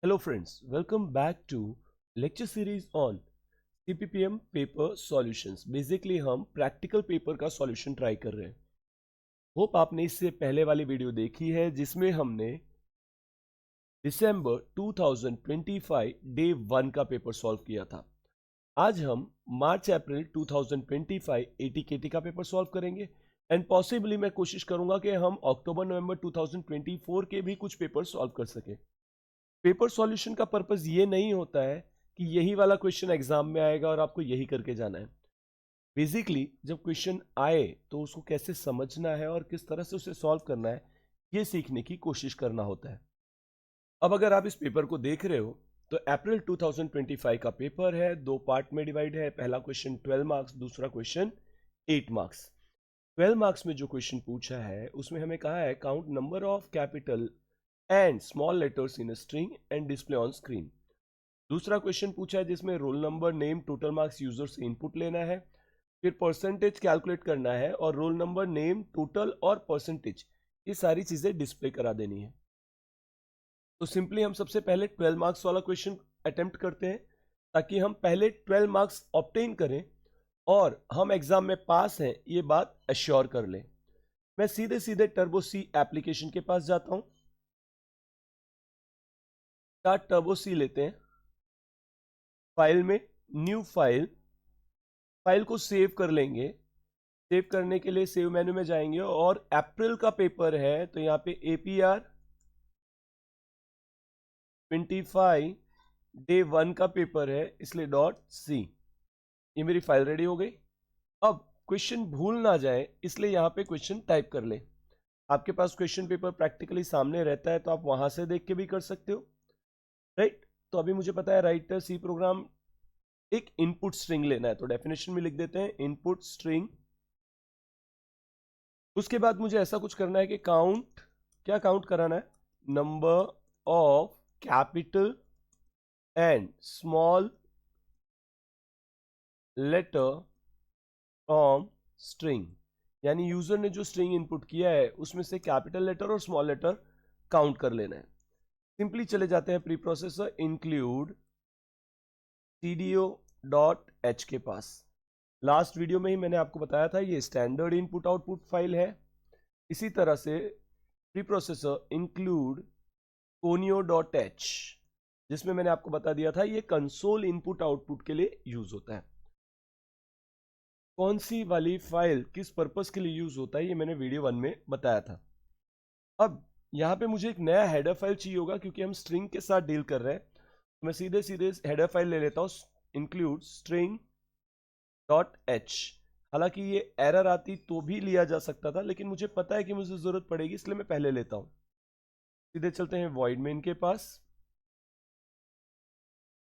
Hello friends, welcome back to lecture series on CPPM paper solutions. Basically हम practical paper का solution try कर रहे हैं. Hope आपने इससे पहले वाली वीडियो देखी है जिसमें हमने दिसंबर 2025 डे 1 का पेपर सॉल्व किया था. आज हम मार्च अप्रैल 2025 एटीकेटी का पेपर सॉल्व करेंगे एंड पॉसिबली मैं कोशिश करूंगा कि हम अक्टूबर नवंबर 2024 के भी कुछ पेपर सॉल्व कर सकें. पेपर सॉल्यूशन का पर्पस ये नहीं होता है कि यही वाला क्वेश्चन एग्जाम में आएगा और आपको यही करके जाना है. बेसिकली जब क्वेश्चन आए तो उसको कैसे समझना है और किस तरह से उसे सॉल्व करना है ये सीखने की कोशिश करना होता है. अब अगर आप इस पेपर को देख रहे हो तो अप्रैल 2025 का पेपर है, दो पार्ट में डिवाइड है. पहला क्वेश्चन 12 मार्क्स, दूसरा क्वेश्चन 8 मार्क्स. 12 मार्क्स में जो क्वेश्चन पूछा है उसमें हमें कहा है count number of capital and small letters in string and display on screen. दूसरा क्वेश्चन पूछा है जिसमें roll number, name, total marks user से इनपुट लेना है, फिर परसेंटेज कैलकुलेट करना है और रोल नंबर, नेम, टोटल और परसेंटेज ये सारी चीजें डिस्प्ले करा देनी है. तो सिंपली हम सबसे पहले 12 मार्क्स वाला क्वेश्चन अटेम्प्ट करते हैं ताकि हम पहले 12 मार्क्स ऑब्टेन करें और हम एग्जाम में पास हैं ये बात एश्योर कर लें. मैं सीधे सीधे टर्बो सी एप्लीकेशन के पास जाता हूं. टर्बो सी लेते हैं, फाइल में न्यू फाइल को सेव कर लेंगे. सेव करने के लिए सेव मेन्यू में जाएंगे और अप्रैल का पेपर है तो यहां पे APR 25 डे 1 का पेपर है इसलिए .c. ये मेरी फाइल रेडी हो गई. अब क्वेश्चन भूल ना जाए इसलिए यहां पे क्वेश्चन टाइप कर लें. आपके पास क्वेश्चन पेपर प्रैक्टिकली सामने रहता है तो आप वहां से देख के भी कर सकते हो, राइट. तो अभी मुझे पता है राइटर सी प्रोग्राम एक इनपुट स्ट्रिंग लेना है तो डेफिनेशन में लिख देते हैं इनपुट स्ट्रिंग. उसके बाद मुझे ऐसा कुछ करना है कि क्या काउंट कराना है, number of capital and small letter from string. यानी यूजर ने जो स्ट्रिंग इनपुट किया है उसमें से कैपिटल लेटर और स्मॉल लेटर काउंट कर लेना है. सिंपली चले जाते हैं प्री प्रोसेसर इंक्लूड tdo.h के पास. लास्ट वीडियो में ही मैंने आपको बताया था ये स्टैंडर्ड इनपुट आउटपुट फाइल है. इसी तरह से प्री प्रोसेसर इंक्लूड conio.h जिसमें मैंने आपको बता दिया था ये कंसोल इनपुट आउटपुट के लिए यूज होता है. कौन सी वाली फाइल किस पर्पस के लिए यूज होता है ये मैंने वीडियो 1 में बताया था. अब यहां पे मुझे एक नया हेडर फाइल चाहिए होगा क्योंकि हम स्ट्रिंग के साथ डील कर रहे हैं. मैं सीधे सीधे हेडर फाइल ले लेता हूं इंक्लूड स्ट्रिंग .h. हालांकि ये एरर आती तो भी लिया जा सकता था लेकिन मुझे पता है कि मुझे जरूरत पड़ेगी इसलिए मैं पहले लेता हूं. सीधे चलते हैं वॉइड मेन के पास,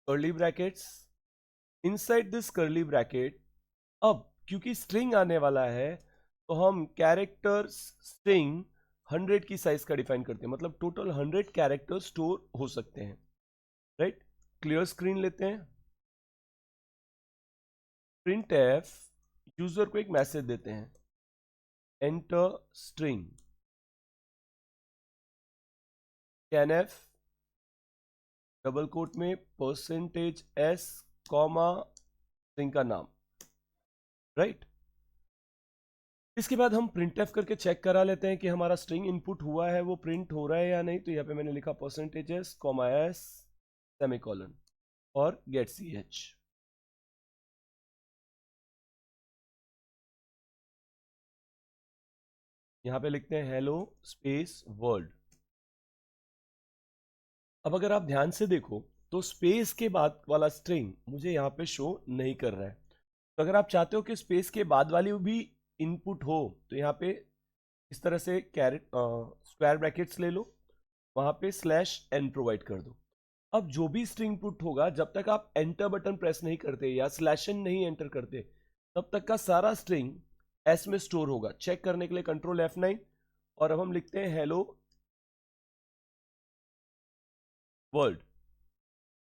curly brackets, inside this curly bracket. अब क्योंकि स्ट्रिंग आने वाला है तो हम कैरेक्टर स्ट्रिंग 100 की साइज का डिफाइन करते हैं, मतलब टोटल 100 कैरेक्टर स्टोर हो सकते हैं, राइट. क्लियर स्क्रीन लेते हैं, प्रिंट एफ, यूजर को एक मैसेज देते हैं एंटर स्ट्रिंग कैनएफ डबल कोट में %s कॉमा स्ट्रिंग का नाम, राइट. इसके बाद हम प्रिंट एफ करके चेक करा लेते हैं कि हमारा स्ट्रिंग इनपुट हुआ है वो प्रिंट हो रहा है या नहीं. तो यहाँ पे मैंने लिखा %s कॉमा s सेमीकोलन और गेट ch. यहां पे लिखते हैं हेलो स्पेस वर्ल्ड. अब अगर आप ध्यान से देखो तो स्पेस के बाद वाला स्ट्रिंग मुझे यहाँ पे शो नहीं कर रहा है. तो अगर आप चाहते हो कि स्पेस के बाद वाली भी इनपुट हो तो यहाँ पे इस तरह से स्क्वायर ब्रैकेट्स ले लो, वहां पे /n प्रोवाइड कर दो. अब जो भी स्ट्रिंग इनपुट होगा जब तक आप एंटर बटन प्रेस नहीं करते या /n नहीं एंटर करते तब तक का सारा स्ट्रिंग s में स्टोर होगा. चेक करने के लिए कंट्रोल F9 और अब हम लिखते हैं हेलो वर्ल्ड.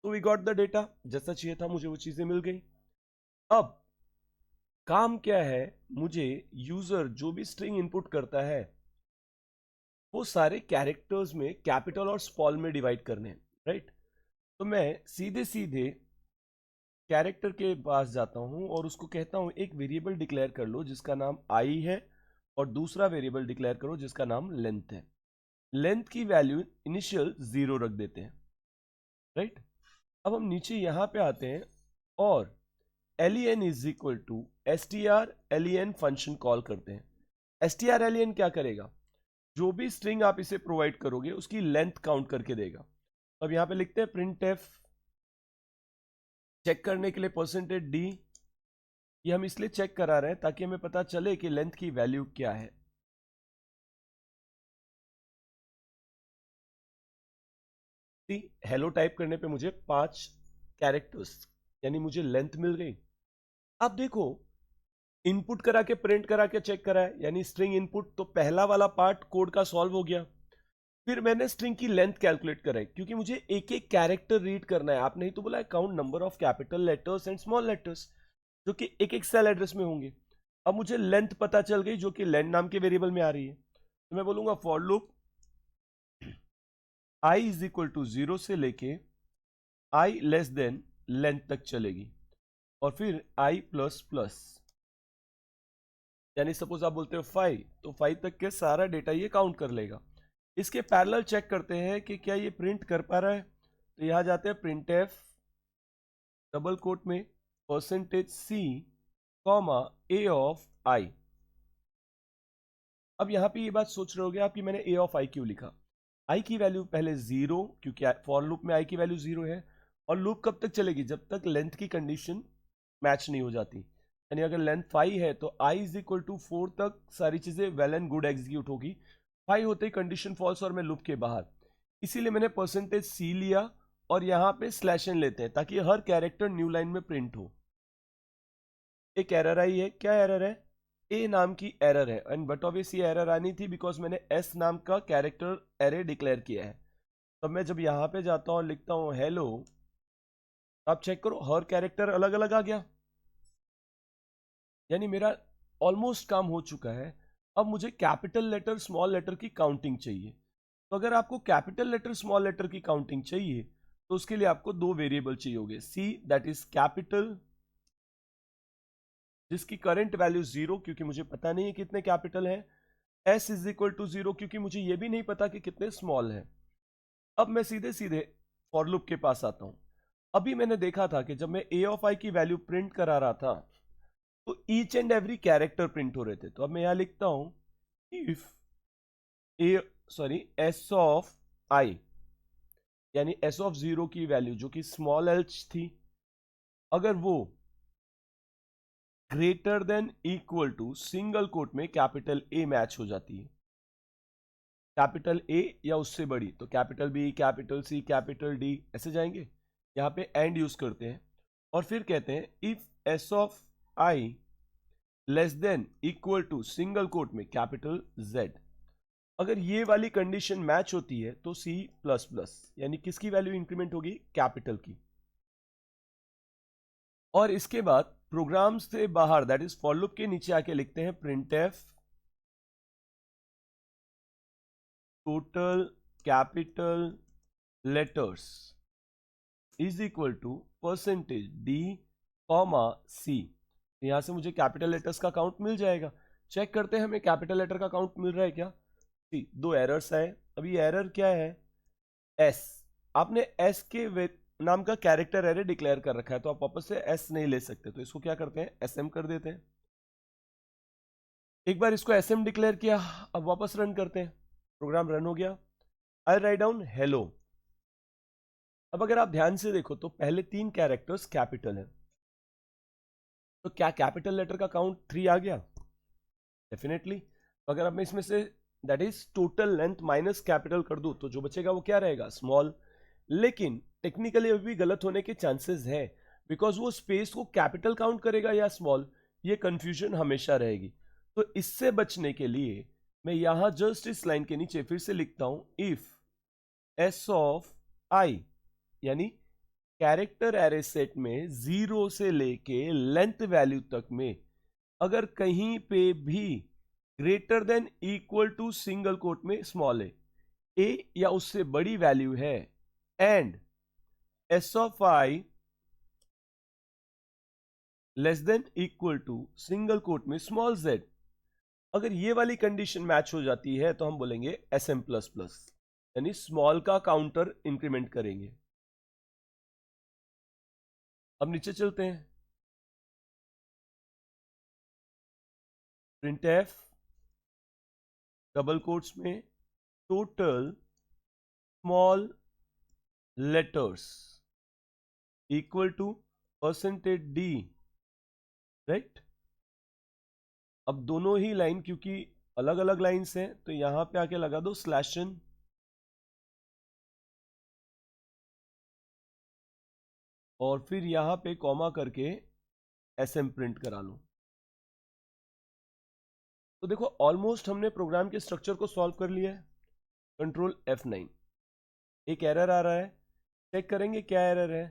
तो वी गॉट द डेटा, जैसा चाहिए था मुझे वो चीजें मिल गई. अब काम क्या है, मुझे यूजर जो भी स्ट्रिंग इनपुट करता है वो सारे कैरेक्टर्स में कैपिटल और स्मॉल में डिवाइड करने हैं, राइट. तो मैं सीधे सीधे कैरेक्टर के पास जाता हूं और उसको कहता हूं एक वेरिएबल डिक्लेयर कर लो जिसका नाम आई है और दूसरा वेरिएबल डिक्लेयर करो जिसका नाम लेंथ है। लेंथ की वैल्यू इनिशियल 0 रख देते हैं, राइट। अब हम नीचे यहां पे आते हैं और len is equal to str_len function call करते हैं। str_len क्या करेगा, जो भी स्ट्रिंग आप इसे प्रोवाइड करोगे उसकी लेंथ काउंट करके देगा। अब यहां पे लिखते हैं printf, चेक करने के लिए %d, ये हम इसलिए चेक करा रहे हैं ताकि हमें पता चले कि लेंथ की वैल्यू क्या है। हेलो टाइप करने पे मुझे 5 कैरेक्टर्स यानी मुझे लेंथ मिल गई। अब देखो, इनपुट करा के प्रिंट करा के चेक करा है यानी स्ट्रिंग इनपुट, तो पहला वाला पार्ट कोड का सॉल्व हो गया। फिर मैंने स्ट्रिंग की लेंथ कैलकुलेट करा है क्योंकि मुझे एक एक कैरेक्टर रीड करना है। आपने ही तो बोला है count number of capital letters and small letters, जो कि एक एक सेल एड्रेस में होंगे। अब मुझे लेंथ पता चल गई जो कि लेंथ नाम के वेरिएबल में आ रही है, तो मैं बोलूंगा for loop i is equal to 0 से लेके i लेस देन लेंथ तक चलेगी और फिर i प्लस प्लस, यानी सपोज आप बोलते हो 5 तो 5 तक के सारा डेटा ये काउंट कर लेगा। इसके पैरेलल चेक करते हैं कि क्या ये प्रिंट कर पा रहा है, तो यहां जाते हैं printf डबल कोट में %c comma a of i। अब यहां पे ये बात सोच रहे होगे आप कि मैंने a ऑफ i क्यों लिखा। i की वैल्यू पहले 0, क्योंकि फॉर लूप में i की वैल्यू 0 है और लूप कब तक चलेगी, जब तक लेंथ की कंडीशन मैच नहीं हो जाती। यानी अगर लेंथ 5 है तो i इज इक्वल टू 4 तक सारी चीजें वेल एंड गुड एग्जीक्यूट होगी। 5 होते ही कंडीशन फॉल्स और मैं लूप के बाहर, इसीलिए मैंने %c लिया और यहां पे /n लेते हैं ताकि हर कैरेक्टर न्यू लाइन में प्रिंट हो। एक एरर आई है, क्या एरर है, ए नाम की एरर है, एंड बट ऑब्वियस ये एरर आनी थी बिकॉज मैंने एस नाम का कैरेक्टर एरे डिक्लेयर किया है। तब मैं जब यहां पे जाता हूं और लिखता हूं हेलो, आप चेक करो हर कैरेक्टर अलग अलग आ गया, यानी मेरा ऑलमोस्ट काम हो चुका है। अब मुझे कैपिटल लेटर स्मॉल लेटर की काउंटिंग चाहिए। तो अगर आपको कैपिटल लेटर स्मॉल लेटर की काउंटिंग चाहिए तो उसके लिए आपको दो वेरिएबल चाहिए होंगे, सी दैट इज कैपिटल जिसकी करंट वैल्यू 0 क्योंकि मुझे पता नहीं है कितने कैपिटल हैं, एस इज इक्वल टू 0 क्योंकि मुझे यह भी नहीं पता कि कितने स्मॉल हैं। अब मैं सीधे सीधे फॉर लूप के पास आता हूं। अभी मैंने देखा था कि जब मैं ए ऑफ आई की वैल्यू प्रिंट करा रहा था तो each and every character print हो रहे थे। तो अब मैं यहां लिखता हूं इफ ए एस ऑफ आई, यानी एस ऑफ 0 की वैल्यू जो कि स्मॉल एच थी, अगर वो greater than equal to single quote में कैपिटल ए मैच हो जाती है, कैपिटल ए या उससे बड़ी, तो capital B capital C capital D ऐसे जाएंगे। यहां पे एंड यूज करते हैं और फिर कहते हैं if S of I less than equal to single quote में कैपिटल जेड। अगर ये वाली कंडीशन मैच होती है तो सी प्लस प्लस, यानी किसकी वैल्यू इंक्रीमेंट होगी, कैपिटल की। और इसके बाद प्रोग्राम से बाहर दैट इज फॉर लूप के नीचे आके लिखते हैं printf total capital letters is equal to %d comma C. यहां से मुझे कैपिटल लेटर्स का काउंट मिल जाएगा। चेक करते हैं हमें कैपिटल लेटर का काउंट मिल रहा है क्या। सी, दो एरर्स आए। अभी एरर क्या है, एस, आपने एस के नाम का कैरेक्टर एरे डिक्लेयर कर रखा है तो आप वापस से एस नहीं ले सकते, तो इसको क्या करते हैं एस एम कर देते हैं। एक बार इसको एस एम डिक्लेयर किया, अब वापस रन करते हैं, प्रोग्राम रन हो गया। आई राइट डाउन हेलो। अब अगर आप ध्यान से देखो तो पहले 3 कैरेक्टर्स कैपिटल हैं, तो क्या कैपिटल लेटर का काउंट 3 आ गया, डेफिनेटली। तो अगर अब मैं इसमें say that is total length minus capital कर दूं तो जो बचेगा वो क्या रहेगा, स्मॉल। लेकिन टेक्निकली अभी भी गलत होने के चांसेस है बिकॉज वो स्पेस को कैपिटल काउंट करेगा या स्मॉल, ये कंफ्यूजन हमेशा रहेगी। तो इससे बचने के लिए मैं यहां जस्ट इस लाइन के नीचे फिर से लिखता हूं इफ एस ऑफ आई, यानी कैरेक्टर एरे सेट में 0 से लेके लेंथ वैल्यू तक में अगर कहीं पे भी greater than equal to single quote में स्मॉल ए या उससे बड़ी वैल्यू है, and S of I less than equal to single quote में स्मॉल जेड। अगर ये वाली कंडीशन मैच हो जाती है तो हम बोलेंगे एस एम प्लस प्लस, यानी स्मॉल का काउंटर इंक्रीमेंट करेंगे। अब नीचे चलते हैं। प्रिंट एफ डबल कोट्स में total small letters equal to percentage D, right. अब दोनों ही लाइन क्योंकि अलग अलग लाइंस हैं तो यहां पे आके लगा दो स्लैश इन, और फिर यहां पे कॉमा करके एस एम प्रिंट करा लो। तो देखो ऑलमोस्ट हमने प्रोग्राम के स्ट्रक्चर को सॉल्व कर लिया है। Control F9। एक एरर आ रहा है, चेक करेंगे क्या एरर है।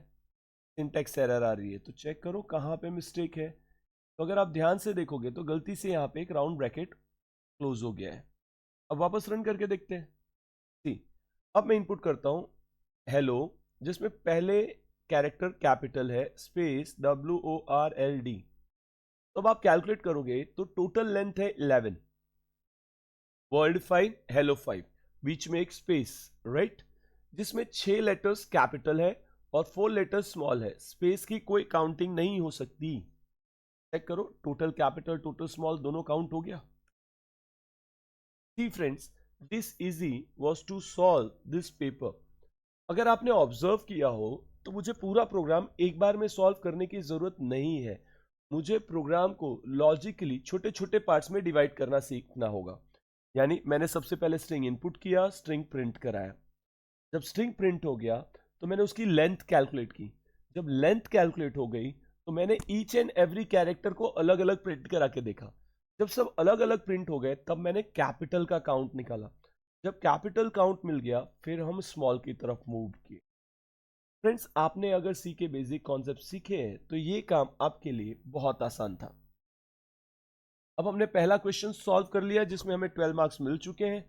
सिंटैक्स एरर आ रही है तो चेक करो कहां पे मिस्टेक है। तो अगर आप ध्यान से देखोगे तो गलती से यहाँ पे एक राउंड ब्रैकेट क्लोज हो गया है। अब वापस रन करके देखते हैं। सी, अब मैं इनपुट करता हूं हेलो, जिसमें पहले कैरेक्टर कैपिटल है, स्पेस WORLD। तो अब आप कैलकुलेट करोगे तो टोटल लेंथ है 11, वर्ल्ड 5, हेलो 5, बीच में एक स्पेस, राइट, जिसमें 6 लेटर्स कैपिटल है और 4 लेटर्स स्मॉल है। स्पेस की कोई काउंटिंग नहीं हो सकती। चेक करो, टोटल कैपिटल टोटल स्मॉल दोनों काउंट हो गया। See friends, this easy was to solve this paper. अगर आपने ऑब्जर्व किया हो तो मुझे पूरा प्रोग्राम एक बार में सॉल्व करने की जरूरत नहीं है। मुझे प्रोग्राम को लॉजिकली छोटे छोटे पार्ट्स में डिवाइड करना सीखना होगा। यानी मैंने सबसे पहले स्ट्रिंग इनपुट किया, स्ट्रिंग प्रिंट कराया। जब स्ट्रिंग प्रिंट हो गया तो मैंने उसकी लेंथ कैलकुलेट की। जब लेंथ कैलकुलेट हो गई तो मैंने ईच एंड एवरी कैरेक्टर को अलग अलग प्रिंट करा के देखा। जब सब अलग अलग प्रिंट हो गए तब मैंने कैपिटल का काउंट निकाला। जब कैपिटल काउंट मिल गया फिर हम स्मॉल की तरफ मूव किए। फ्रेंड्स, आपने अगर सी के बेसिक कॉन्सेप्ट सीखे हैं तो ये काम आपके लिए बहुत आसान था। अब हमने पहला क्वेश्चन सॉल्व कर लिया जिसमें हमें 12 मार्क्स मिल चुके हैं,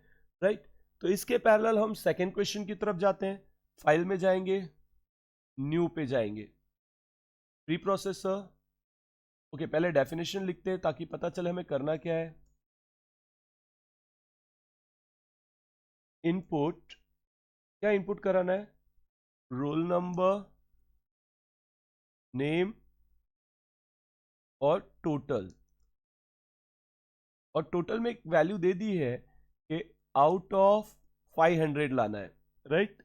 राइट। तो इसके पैरेलल हम सेकेंड क्वेश्चन की तरफ जाते हैं। फाइल में जाएंगे, न्यू पे जाएंगे, प्री प्रोसेसर। ओके, पहले डेफिनेशन लिखते हैं ताकि पता चले हमें करना क्या है। इनपुट, क्या इनपुट कराना है? रोल नंबर, नेम और टोटल। और टोटल में एक वैल्यू दे दी है कि आउट ऑफ 500 लाना है, राइट।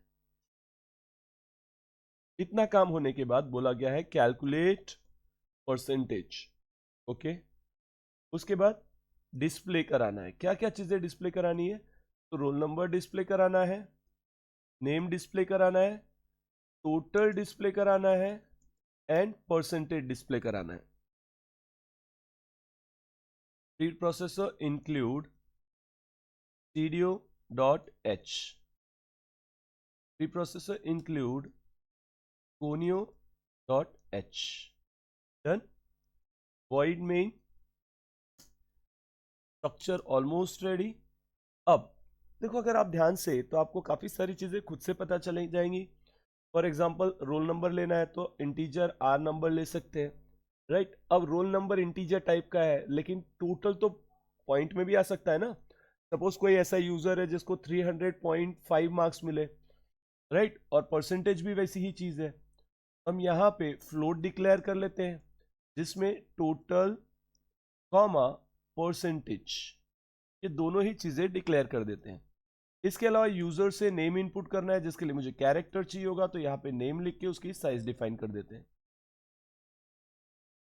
इतना काम होने के बाद बोला गया है कैलकुलेट परसेंटेज। ओके, उसके बाद डिस्प्ले कराना है। क्या क्या चीजें डिस्प्ले करानी है? तो रोल नंबर डिस्प्ले कराना है, नेम डिस्प्ले कराना है, टोटल डिस्प्ले कराना है एंड परसेंटेज डिस्प्ले कराना है। Pre processor include cdo.h, pre processor include conio.h। Done. void main, structure almost ready. अब देखो, अगर आप ध्यान से तो आपको काफी सारी चीजें खुद से पता चली जाएंगी। फॉर एग्जाम्पल, रोल नंबर लेना है तो इंटीजर आर नंबर ले सकते हैं, राइट। अब रोल नंबर इंटीजर टाइप का है लेकिन टोटल तो पॉइंट में भी आ सकता है ना। सपोज कोई ऐसा यूजर है जिसको 300.5 मार्क्स मिले, राइट, और परसेंटेज भी वैसी ही चीज है। हम यहाँ पे फ्लोट डिक्लेयर कर लेते हैं जिसमें टोटल कॉमा परसेंटेज, ये दोनों ही चीजें डिक्लेयर कर देते हैं। इसके अलावा यूजर से नेम इनपुट करना है जिसके लिए मुझे कैरेक्टर चाहिए होगा, तो यहाँ पे नेम लिख के उसकी साइज डिफाइन कर देते हैं।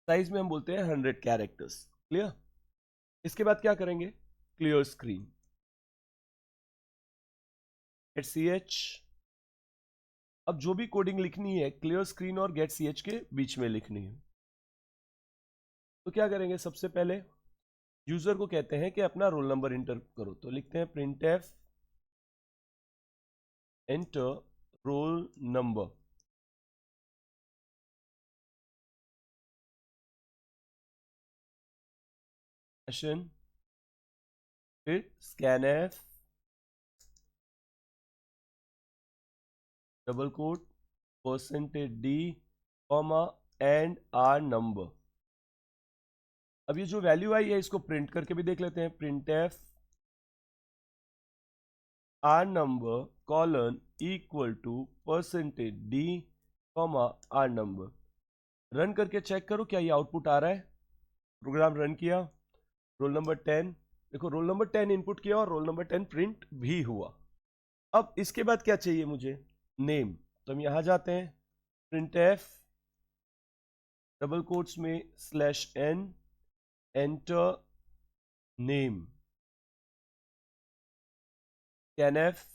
साइज में हम बोलते हैं 100 कैरेक्टर्स। क्लियर? इसके बाद क्या करेंगे? Clear screen, get C H. अब जो भी कोडिंग लिखनी है क्लियर स्क्रीन और गेट सी एच के बीच में लिखनी है। तो क्या करेंगे? सबसे पहले यूजर को कहते हैं कि अपना रोल नंबर इंटर करो, तो लिखते हैं print f enter roll number. फिर scan f double quote percentage D comma and R number. अब ये जो वैल्यू आई है इसको प्रिंट करके भी देख लेते हैं। Print F R number colon equal to percentage D comma R number. Run करके चेक करो क्या ये आउटपुट आ रहा है। प्रोग्राम रन किया, रोल नंबर 10, देखो रोल नंबर 10 इनपुट किया और रोल नंबर 10 प्रिंट भी हुआ। अब इसके बाद क्या चाहिए मुझे, नेम। तो हम यहां जाते हैं, प्रिंट एफ डबल कोट्स में slash n enter name, scanf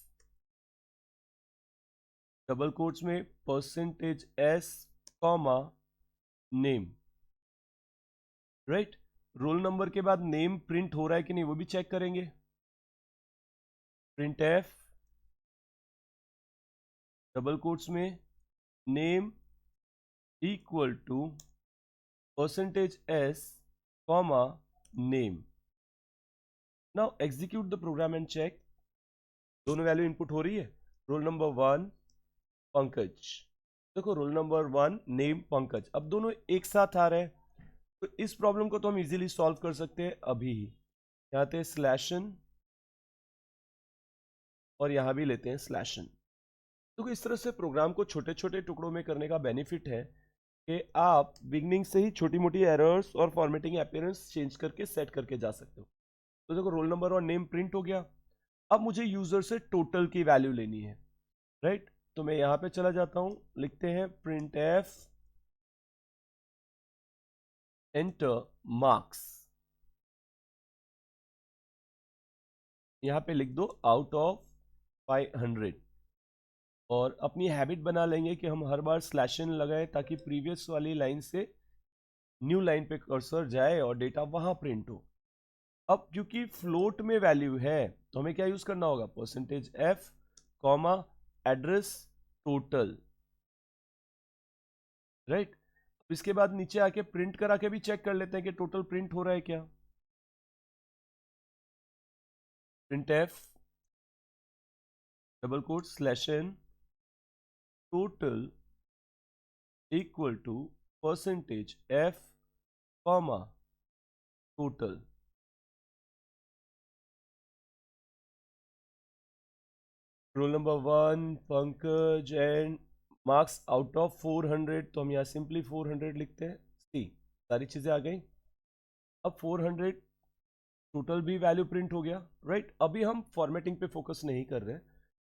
double quotes में percentage S comma name. Right, roll number के बाद नेम प्रिंट हो रहा है कि नहीं वो भी चेक करेंगे। प्रिंट एफ डबल कोट्स में name equal to percentage S comma name. Now execute the program and check. दोनों वैल्यू इनपुट हो रही है। रोल नंबर 1 पंकज, देखो रोल नंबर 1 नेम पंकज, अब दोनों एक साथ आ रहे हैं। तो इस प्रॉब्लम को तो हम इजीली सॉल्व कर सकते हैं अभी ही। यहाँ पे स्लैशन और यहां भी लेते हैं स्लैशन। तो इस तरह से प्रोग्राम को छोटे छोटे टुकड़ों में करने का बेनिफिट है कि आप बिगनिंग से ही छोटी मोटी एरर्स और फॉर्मेटिंग अपीयरेंस चेंज करके सेट करके जा सकते हो। तो देखो रोल नंबर और नेम प्रिंट हो गया। अब मुझे यूजर से टोटल की वैल्यू लेनी है। राइट, तो मैं यहां पे चला जाता हूं, लिखते हैं प्रिंट एफ एंटर मार्क्स। यहां पे लिख दो आउट ऑफ 500 और अपनी हैबिट बना लेंगे कि हम हर बार स्लैशन लगाएं ताकि प्रीवियस वाली लाइन से न्यू लाइन पे कर्सर जाए और डेटा वहां प्रिंट हो। अब क्योंकि फ्लोट में वैल्यू है तो हमें क्या यूज करना होगा, percentage F comma address total. Right, इसके बाद नीचे आके प्रिंट करा के भी चेक कर लेते हैं कि टोटल प्रिंट हो रहा है क्या। Print F double quote slash N total equal to percentage F comma total. Roll number 1 Pankaj and marks out of 400, तो हम यहाँ सिंपली 400 लिखते हैं। सी सारी चीजें आ गई। अब 400 टोटल भी वैल्यू प्रिंट हो गया। राइट, अभी हम फॉर्मेटिंग पे फोकस नहीं कर रहे हैं,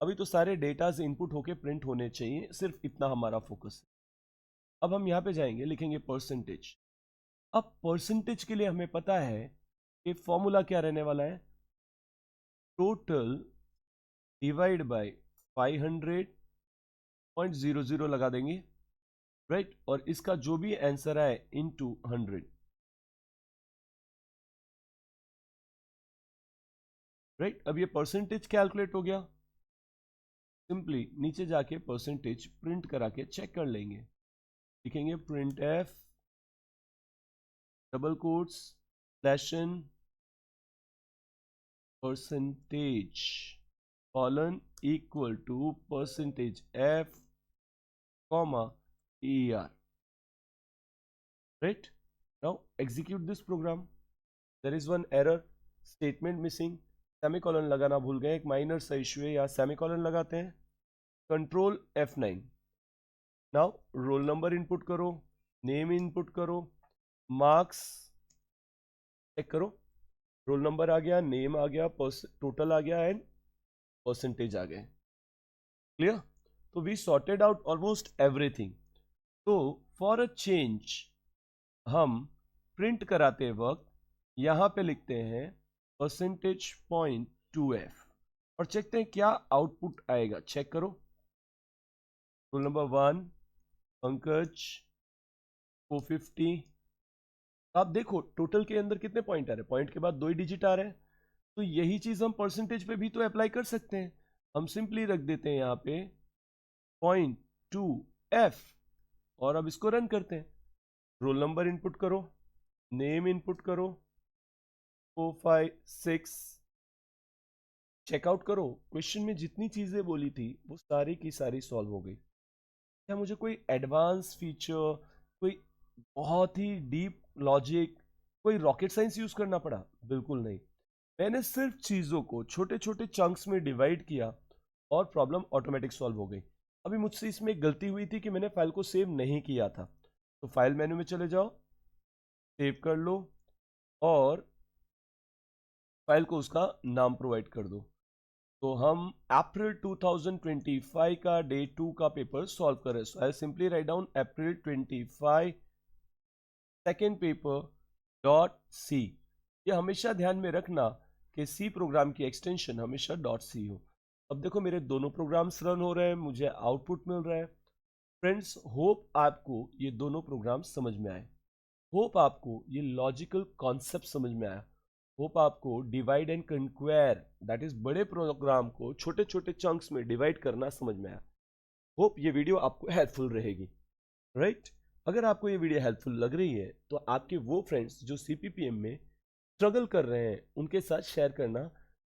अभी तो सारे डेटाज इनपुट होके प्रिंट होने चाहिए, सिर्फ इतना हमारा फोकस है। अब हम यहाँ पे जाएंगे, लिखेंगे परसेंटेज। अब परसेंटेज के लिए हमें पता है कि फॉर्मूला क्या रहने वाला है, टोटल डिवाइड बाय 500.00 लगा देंगे। राइट, और इसका जो भी आंसर आए इनटू 100। राइट, अब ये परसेंटेज कैलकुलेट हो गया। सिंपली नीचे जाके परसेंटेज प्रिंट करा के चेक कर लेंगे। लिखेंगे print F double quotes slash N percentage colon equal to percentage F comma ER. Right, now execute this program. There is one error, statement missing, semicolon लगाना भूल गए, एक माइनर सा इश्यू है, यहाँ सेमीकोलन लगाते हैं। Control F9। Now roll number input करो, नेम इनपुट करो, मार्क्स चेक करो। रोल नंबर आ गया, नेम आ गया, टोटल आ गया एंड परसेंटेज आ गए। क्लियर, तो we sorted out almost everything. तो फॉर अ चेंज हम प्रिंट कराते वक्त यहां पे लिखते हैं %.2f और चेकते हैं क्या आउटपुट आएगा। चेक करो, रोल नंबर 1 पंकज 450। आप देखो टोटल के अंदर कितने पॉइंट आ रहे हैं, पॉइंट के बाद 2 ही डिजिट आ रहे हैं। तो यही चीज हम परसेंटेज पे भी तो अप्लाई कर सकते हैं। हम सिंपली रख देते हैं यहां पे .2f और अब इसको रन करते हैं। रोल नंबर इनपुट करो, नेम इनपुट करो, 456 चेकआउट करो। क्वेश्चन में जितनी चीजें बोली थी वो सारी की सारी सॉल्व हो गई। क्या मुझे कोई एडवांस फीचर, कोई बहुत ही डीप लॉजिक, कोई रॉकेट साइंस यूज करना पड़ा? बिल्कुल नहीं। मैंने सिर्फ चीजों को छोटे छोटे चंक्स में डिवाइड किया और प्रॉब्लम ऑटोमेटिक सॉल्व हो गई। अभी मुझसे इसमें एक गलती हुई थी कि मैंने फाइल को सेव नहीं किया था। तो फाइल मेन्यू में चले जाओ, सेव कर लो और फाइल को उसका नाम प्रोवाइड कर दो। तो हम अप्रैल 2025 का डे 2 का पेपर सॉल्व कर रहे हैं। So I simply write down April 25 second paper dot C. ये हमेशा ध्यान में रखना कि सी प्रोग्राम की एक्सटेंशन हमेशा डॉट सी हो। अब देखो मेरे दोनों प्रोग्राम्स रन हो रहे हैं, मुझे आउटपुट मिल रहा है। फ्रेंड्स, होप आपको ये दोनों प्रोग्राम समझ में आए, होप आपको ये लॉजिकल कॉन्सेप्ट समझ में आया, होप आपको डिवाइड एंड कंक्वेयर दैट इज बड़े प्रोग्राम को छोटे छोटे चंक्स में डिवाइड करना समझ में आया। होप ये वीडियो आपको हेल्पफुल रहेगी, राइट? अगर आपको ये वीडियो हेल्पफुल लग रही है तो आपके वो फ्रेंड्स जो सीपीपीएम में स्ट्रगल कर रहे हैं उनके साथ शेयर करना,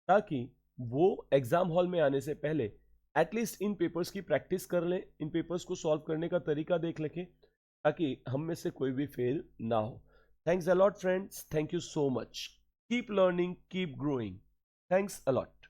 ताकि वो एग्जाम हॉल में आने से पहले एटलीस्ट इन पेपर्स की प्रैक्टिस कर लें, इन पेपर्स को सॉल्व करने का तरीका देख लें, ताकि हम में से कोई भी फेल ना हो। Thanks a lot friends, thank you so much. Keep learning, keep growing. Thanks a lot.